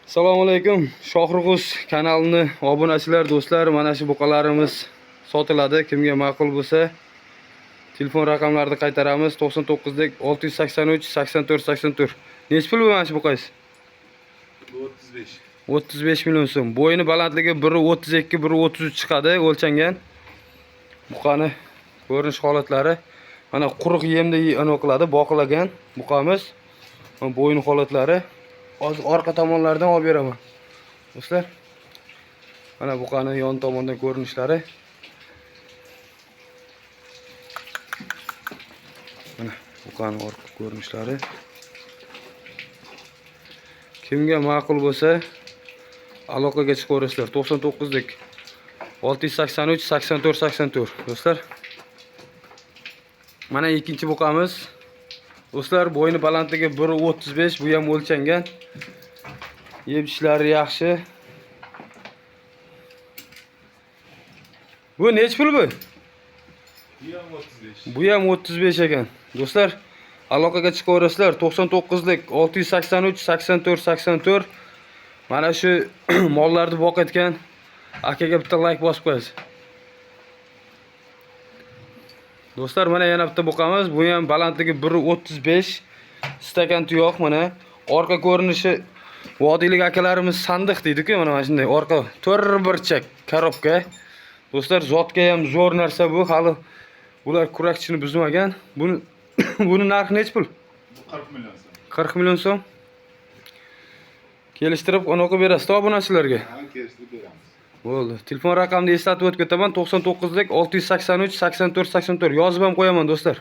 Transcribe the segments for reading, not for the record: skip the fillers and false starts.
Assalomu alaykum. Shohrug'uz kanalini obunachilar, do'stlar, mana shu buqalarimiz sotiladi. Kimga ma'qul bo'lsa, telefon raqamlarini qaytaramiz. 99 683 84 84. Nech pul bu mana shu buqangiz? 35. 35 million so'm. Bo'yini balandligi 1.32, 1.33 chiqadi, o'lchangan. Buqani ko'rinish holatlari mana quruq yemda qiladi, boqilagan buqamiz. Bo'yin holatlari hozir orqa tomonlardan olib beraman. Do'stlar, mana buqani yon tomondan ko'rinishlari. Mana buqani orqa ko'rinishlari. Kimga ma'qul bo'lsa, aloqaga chiqaverasizlar. 99 683 84 84. Do'stlar, mana ikkinchi buqamiz. Do'stlar, bo'yni balandligi 1.35, bu ham o'lchangan. Yeb ishlari yaxshi. Bu nech pul bu? Bu ham 35. Bu ham 35 ekan. Do'stlar, aloqaga chiqaverasizlar. 99 683 84 84. Mana shu mollarni boqayotgan akaga bitta like bosib qo'yasiz. Do'stlar, mana yana bitta buqamiz. Bu ham balandligi 1.35, stakan tuyoq mana. Orqa ko'rinishi vodiylik akalarimiz sandiq deydi-ku, mana shunday orqa to'rt burchak korobka. Do'stlar, zotga ham zo'r narsa bu. Hali bular kurakchini buzmagan. Buni narxi nech pul? 40 million so'm. 40 million so'm. Kelishtirib anaqa berasiz obunachilarga. Ha, kelishtirib beramiz. Bo'ldi. Telefon raqamni eslatib o'tib ketaman. 99 683 84 84. Yozib ham qo'yaman, do'stlar.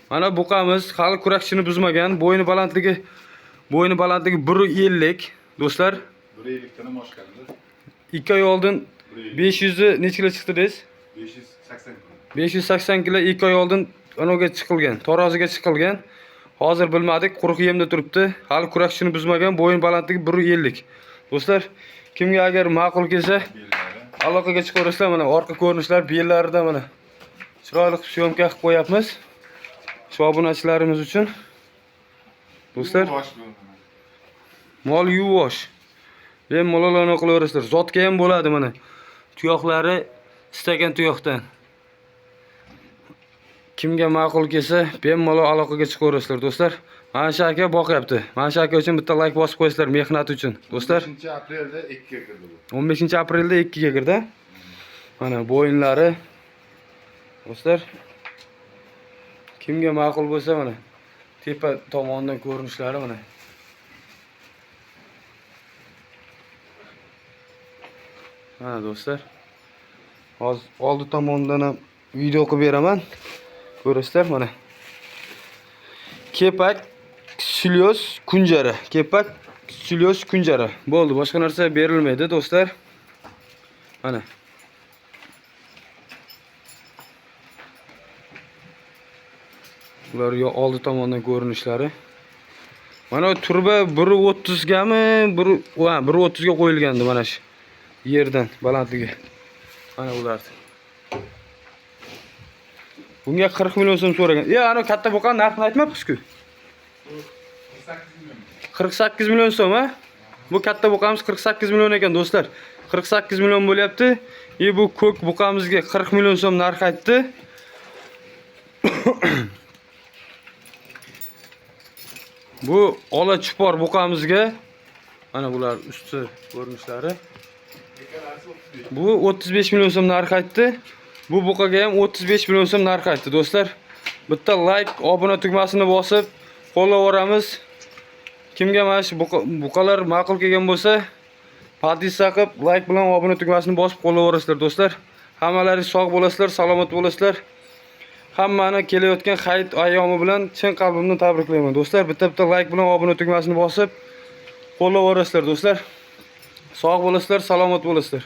Mana buqamiz hali kurakchini buzmagan. Bo'yni balandligi 1.50, do'stlar. 1.50 dan oshganda. 2 oy oldin 500 necha kilo chiqdi desiz? 580 kilo. 580 kilo 2 oy oldin anaga chiqilgan, taroziga chiqilgan. Hozir bilmadik, quruq yemda turibdi. Hali kurakchini buzmagan, bo'yin balandligi 1.50. Do'stlar, kimga agar ma'qul kelsa, aloqaga chiqaverasizlar. Mana orqa ko'rinishlar bellarida mana chiroyli syomka qilib qo'yapmiz. Shu obunachilarimiz uchun. Do'stlar, mol yuvosh. Bemalol qilaverasizlar. Zotga ham bo'ladi mana. Tuyoqlari istagan tuyoqdan. Kimga ma'qul kelsa, bemalol aloqaga chiqaverasizlar, do'stlar. Mana shu aka boqyapti. Mana shu aka uchun bitta like bosib qo'yasizlar mehnati uchun. Do'stlar, 15-aprelda 2 ga kirdi bu. 15-aprelda 2 ga kirdi. Mana bo'yinlari. Do'stlar, kimga ma'qul bo'lsa mana tepa tomonidan ko'rinishlari mana. Mana do'stlar, hozir oldi tomonidan ham video qilib beraman. Ko'rasizlar mana. Kepak, slyoz, kunjara. Kepak, slyoz, kunjara. Bo'ldi, boshqa narsa berilmaydi, do'stlar. Mana. Ular oldi tomonidan ko'rinishlari. Mana turba 1.30 gami, 1.30 ga qo'yilgandi mana shu yerdan balandligi. Mana ular. Bunga 40 million so'm so'ragan. Ana katta buqani narxini aytmabsiz-ku. 48 million so'm, ha? Bu katta buqamiz 48 million ekan, do'stlar. 48 million bo'lyapti. Bu ko'k buqamizga 40 million so'm narx aytdi. Bu ola chupor buqamizga mana bular usti ko'rinishlari. Bu 35 million so'm narx aytdi. Bu buqaga ham 35 million so'm narx aytdi, do'stlar. Bitta like, obuna tugmasini bosib qo'llayveramiz. Kimga mana shu buqalar ma'qul kelgan bo'lsa, podpisa qilib, like bilan obuna tugmasini bosib qo'llayverasizlar, do'stlar. Hammalaringiz sog' bo'lasizlar, salomat bo'lasizlar. Hammani kelayotgan hayit ayyomi bilan chin qalbimdan tabriklayman, do'stlar. Bitta like bilan obuna tugmasini bosib qo'llayverasizlar, do'stlar. Sog' bo'lasizlar, salomat bo'lasizlar.